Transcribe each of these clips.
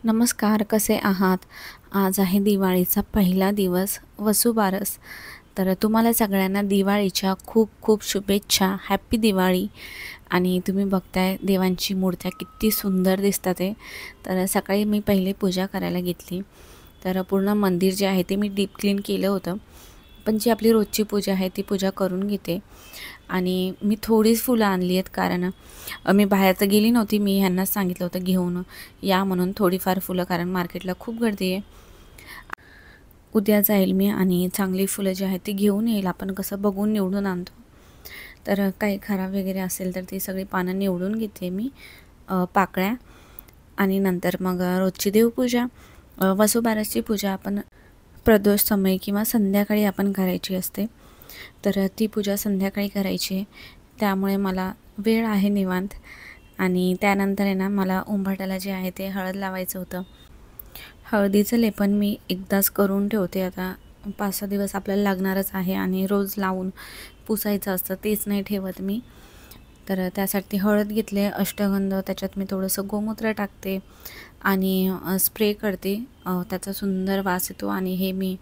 नमस्कार, कसे आहात? आज आहे दिवाळीचा पहिला दिवस, वसुबारस. तर तुम्हाला सगळ्यांना दिवाळीच्या खूप खूप शुभेच्छा. हॅपी दिवाळी. आणि तुम्ही बघताय देवांची मूर्त्या किती सुंदर दिसतात आहे. तर सकाळी मी पहिली पूजा करायला घेतली. तर पूर्ण मंदिर जे आहे ते मी डीप क्लीन केलं होतं. पण जी आपली रोजची पूजा आहे ती पूजा करून घेते. आणि मी थोडीच फुलं आणली आहेत, कारण मी बाहेर तर गेली नव्हती. मी ह्यांनाच सांगितलं होतं घेऊन या म्हणून थोडीफार फुलं, कारण मार्केटला खूप गर्दी आहे. उद्या जाईल मी आणि चांगली फुलं जी आहेत ती घेऊन येईल. आपण कसं बघून निवडून आणतो, तर काही खराब वगैरे असेल तर ती सगळी पानं निवडून घेते मी, पाकळ्या. आणि नंतर मग रोजची देवपूजा, वसुबारसची पूजा आपण प्रदोष समय किंवा संध्याकाळी आपण करायची असते. तर ती पूजा संध्याकाळी करायची आहे, त्यामुळे मला वेळ आहे निवांत. आणि त्यानंतर आहे ना, मला उंबरठ्याला जे आहे ते हळद लावायचं होतं. हळदीचं लेपन मी एकदाच करून ठेवते. आता 5-6 दिवस आपल्याला लागणारच आहे आणि रोज लावून पुसायचं असतं, तेच नाही ठेवत मी. तर त्यासाठी हळद घेतले, अष्टगंध, त्याच्यात मी थोडंसं गोमूत्र टाकते आणि स्प्रे करते. त्याचा सुंदर वास येतो. आणि हे मी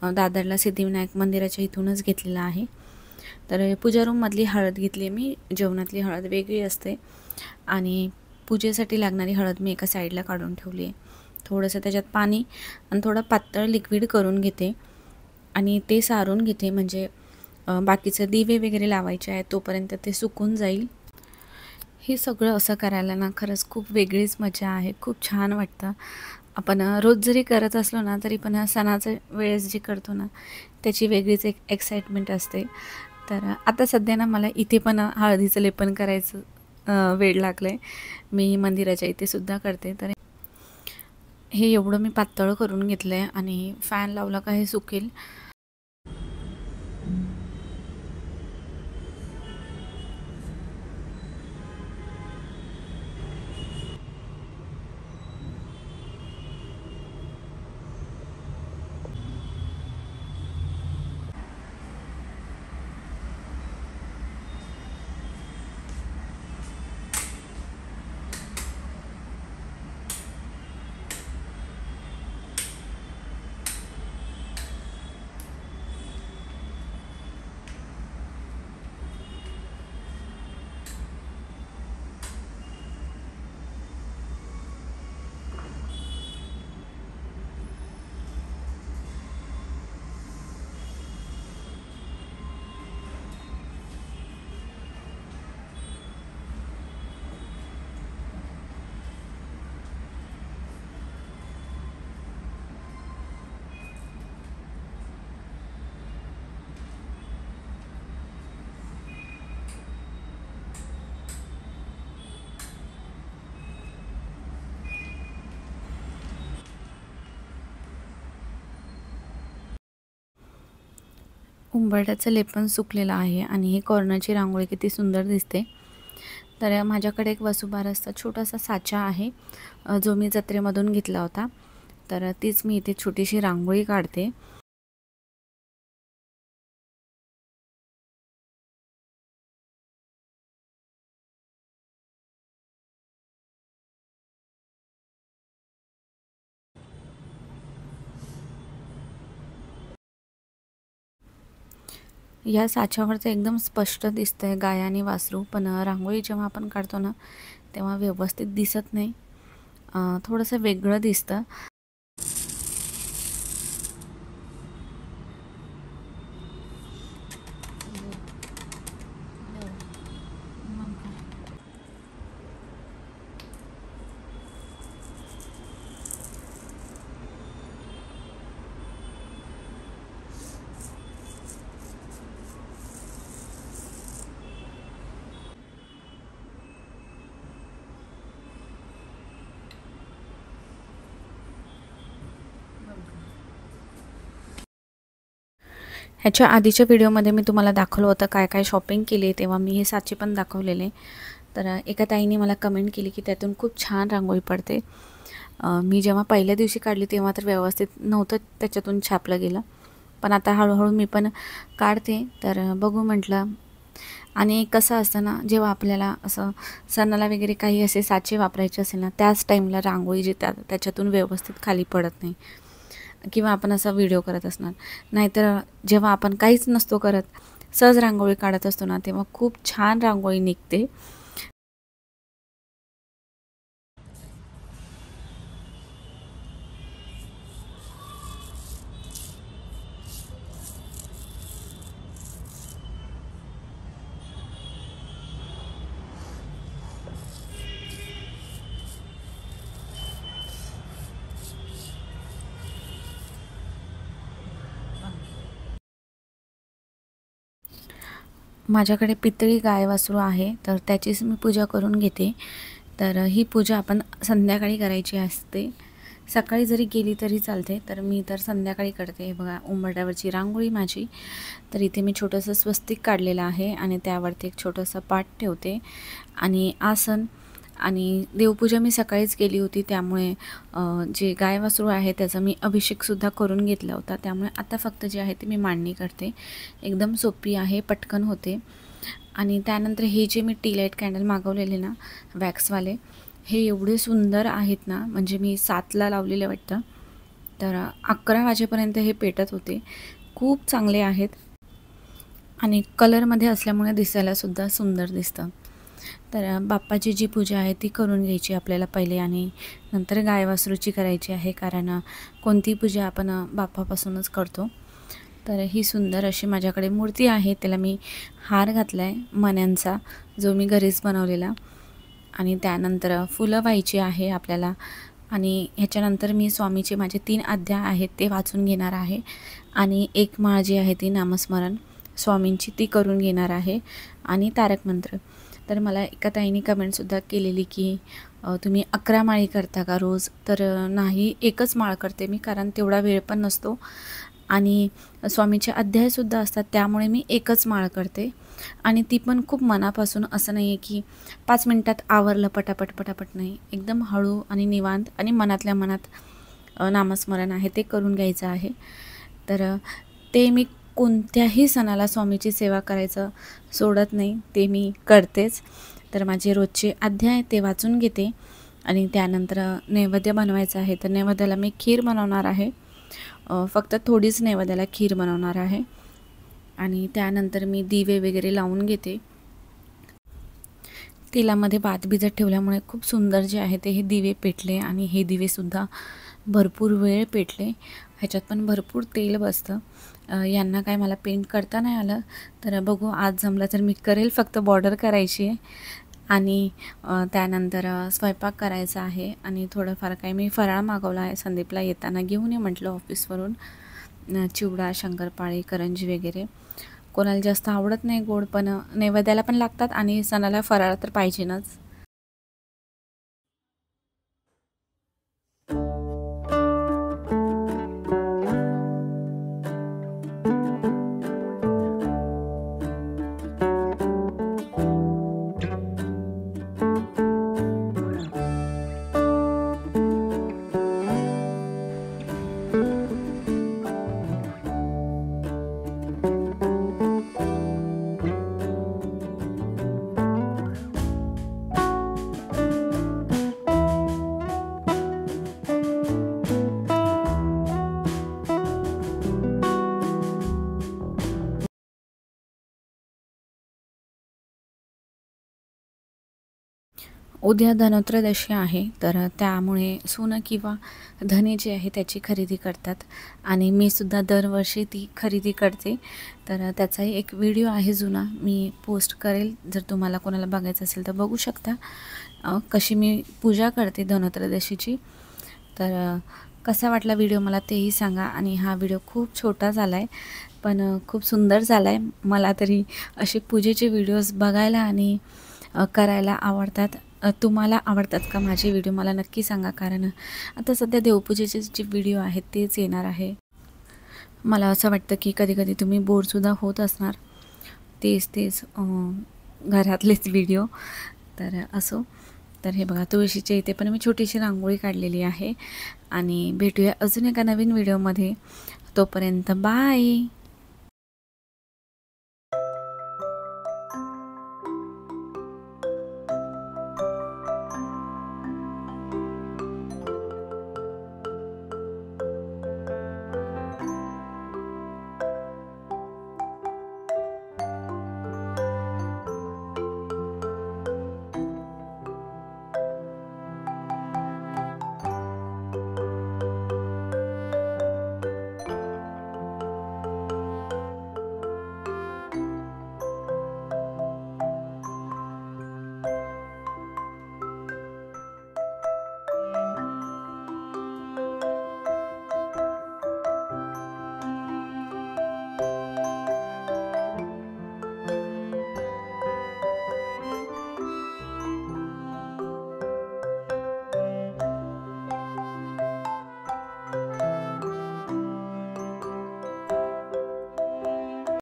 दादरला सिद्धिविनायक मंदिराच्या इथूनच घेतलेलं आहे. तर पूजा रूममधली हळद घेतली मी, जेवणातली हळद वेगळी असते. आणि पूजेसाठी लागणारी हळद मी एका साईडला काढून ठेवली आहे. थोडंसं त्याच्यात पाणी आणि थोडं पातळ लिक्विड करून घेते आणि ते सारून घेते, म्हणजे बाकीचं दिवे वगैरे लावायचे आहेत तोपर्यंत ते सुकून जाईल. हे सगळं असं करायला ना खरंच खूप वेगळीच मजा आहे. खूप छान वाटतं. आपण रोज जरी करत असलो ना तरी पण सणाच्या वेळेस जे करतो ना त्याची वेगळीच एक एक्साइटमेंट असते. तर आता सध्या ना मला इथे पण हळदीचं लेपन करायचं वेड लागलं आहे. मी मंदिराच्या इथे सुद्धा करते. तर हे एवढं मी पातळ करून घेतलं आहे आणि फॅन लावला का हे सुकेल. उंबरठ्याचं लेपन सुकलेलं आहे आणि हे कॉर्नरची रांगोळी किती सुंदर दिसते. तर माझ्याकडे एक वसुबारसचा छोटासा साचा आहे, जो मी जत्रेमधून घेतला होता. तर तीच मी इथे छोटीशी रांगोळी काढते. या साच्यावरचं एकदम स्पष्ट दिसतंय गाय आणि वासरू, पण रांगोळी जेव्हा आपण काढतो ना तेव्हा व्यवस्थित दिसत नाही, थोडंसं वेगळं दिसतं. ह्याच्या आधीच्या व्हिडिओमध्ये मी तुम्हाला दाखवलं होतं काय काय शॉपिंग केली, तेव्हा मी हे साचे पण दाखवलेले. तर एका ताईने मला कमेंट केली की त्यातून खूप छान रांगोळी पडते. मी जेव्हा पहिल्या दिवशी काढली तेव्हा तर व्यवस्थित नव्हतं त्याच्यातून छापलं गेलं, पण आता हळूहळू मी पण काढते. तर बघू म्हटलं. आणि कसं असतं ना, जेव्हा आपल्याला असं सणाला वगैरे काही असे साचे वापरायचे असेल ना, त्याच टाईमला रांगोळी जी त्याच्यातून व्यवस्थित खाली पडत नाही किंवा आपण असा व्हिडिओ करत असणार. नाहीतर जेव्हा आपण काहीच नसतो करत, सहज रांगोळी काढत असतो ना, तेव्हा खूप छान रांगोळी निघते. माझ्याकडे पितळी गाय वासरू आहे, तर त्याचीच मी पूजा करून घेते. तर ही पूजा आपण संध्याकाळी करायची असते. सकाळी जरी केली तरी चालते, तर मी तर संध्याकाळी करते. हे बघा, उंबरठ्यावरची रांगोळी माझी. तर इथे मी छोटंसं स्वस्तिक काढलेलं आहे आणि त्यावरती एक छोटंसं पाट ठेवते आणि आसन. आणि देवपूजा मी सकाळीच केली होती, त्यामुळे जे गाय वासरू आहे त्याचा मी अभिषेकसुद्धा करून घेतला होता. त्यामुळे आता फक्त जे आहे ते मी मांडणी करते. एकदम सोपी आहे, पटकन होते. आणि त्यानंतर हे जे मी टी लाईट कॅन्डल मागवलेले ना, वॅक्सवाले, हे एवढे सुंदर आहेत ना, म्हणजे मी 7ला लावलेले वाटतं, तर 11 वाजेपर्यंत हे पेटत होते. खूप चांगले आहेत आणि कलरमध्ये असल्यामुळे दिसायलासुद्धा सुंदर दिसतं. तर बाप्पाची जी पूजा आहे ती करून घ्यायची आपल्याला पहिले आणि नंतर गाय वासरूची करायची आहे, कारण कोणती पूजा आपण बाप्पापासूनच करतो. तर ही सुंदर अशी माझ्याकडे मूर्ती आहे. त्याला मी हार घातला आहे मण्यांचा, जो मी घरीच बनवलेला. आणि त्यानंतर फुलं व्हायची आहे आपल्याला. आणि ह्याच्यानंतर मी स्वामीचे माझे 3 अध्याय आहेत ते वाचून घेणार आहे आणि एक माळ जी आहे ती नामस्मरण स्वामींची ती करून घेणार आहे आणि तारक मंत्र. तर मला एका ताईने कमेंटसुद्धा केलेली की तुम्ही 11 माळी करता का रोज? तर नाही, एकच माळ करते मी, कारण तेवढा वेळ पण नसतो आणि स्वामीचे अध्यायसुद्धा असतात, त्यामुळे मी एकच माळ करते. आणि ती पण खूप मनापासून, असं नाही आहे की 5 मिनटात आवरलं पटापट पटापट, नाही, एकदम हळू आणि निवांत आणि मनातल्या मनात नामस्मरण आहे ते करून घ्यायचं आहे. तर ते मी कोणत्याही सणाला स्वामीची सेवा करायचं सोडत नाही, ते मी करतेच. तर माझे रोजचे अध्याय ते वाचून घेते आणि त्यानंतर नैवेद्य बनवायचं आहे. तर नैवेद्याला मी खीर बनवणार आहे, फक्त थोडीच नैवेद्याला खीर बनवणार आहे. आणि त्यानंतर मी दिवे वगैरे लावून घेते. तेलामध्ये भात भिजत ठेवल्यामुळे खूप सुंदर जे आहे ते हे दिवे पेटले आणि हे दिवेसुद्धा भरपूर वेळ पेटले. ह्याच्यात पण भरपूर तेल बसतं. यांना काय मला पेंट करता नाही आलं, तर बघू आज जमलं तर मी करेल. फक्त बॉर्डर करायची आहे आणि त्यानंतर स्वयंपाक करायचा आहे आणि थोडंफार काही मी फराळ मागवला आहे. संदीपला येताना घेऊन ये म्हटलं ऑफिसवरून, चिवडा, शंकरपाळी, करंजी वगैरे. कोणाला जास्त आवडत नाही गोड, पण नैवेद्याला पण लागतात आणि सणाला फराळ तर पाहिजेनच. उद्या धनत्रयोदशी आहे, तर त्यामुळे सोनं किंवा धने जे आहे त्याची खरेदी करतात आणि मी सुद्धा दरवर्षी ती खरेदी करते. तर त्याचाही एक व्हिडिओ आहे जुना, मी पोस्ट करेल. जर तुम्हाला कोणाला बघायचं असेल तर बघू शकता कशी मी पूजा करते धनत्रयोदशीची. तर कसा वाटला व्हिडिओ मला तेही सांगा. आणि हा व्हिडिओ खूप छोटा झाला आहे, पण खूप सुंदर झाला आहे. मला तरी असे पूजेचे व्हिडिओज बघायला आणि करायला आवडतात. तुम्हाला आवडतात का माझे व्हिडिओ? मला नक्की सांगा, कारण आता सध्या देवपूजेचे जे व्हिडिओ आहेत तेच येणार आहे. मला असं वाटतं की कधी-कधी तुम्ही बोरसुद्धा होत असणार, तेच तेच घरातलेच व्हिडिओ. तर असो. तर हे बघा, तुळशीच्या इथे पण मी छोटीशी रांगोळी काढलेली आहे आणि भेटूया अजून एका नवीन व्हिडिओमध्ये. तोपर्यंत बाय.